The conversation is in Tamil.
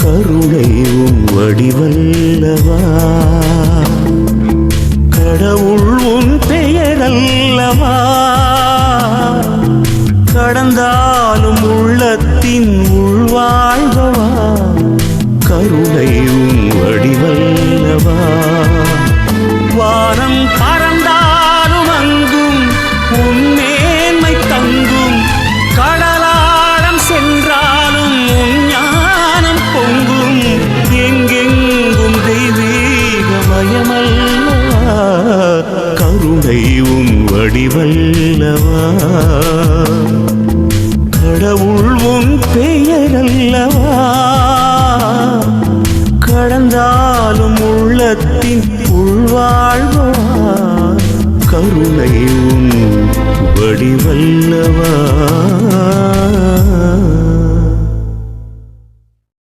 கருணை உன் வடிவல்லவா, கடவுள் உன் பெயரல்லவா, கடந்தாலும் உள்ளத்தின் உள்வாழ்வா, கருணை உன் வடிவல்லவா. வானம் பறந்தாலும் அங்கும் உன் மேன்மை தங்கும், கடலாழம் சென்றாலும் உன் ஞானம் பொங்கும், எங்கெங்கும் தெய்வீகமயமல்லவா, கருணை உன் வடிவல்லவா, கடவுள் உன் பெயரல்லவா, கடந்தாலும் உள்ளத்தின் உள்வாழ்வா, கருணை உன் வடிவல்லவா.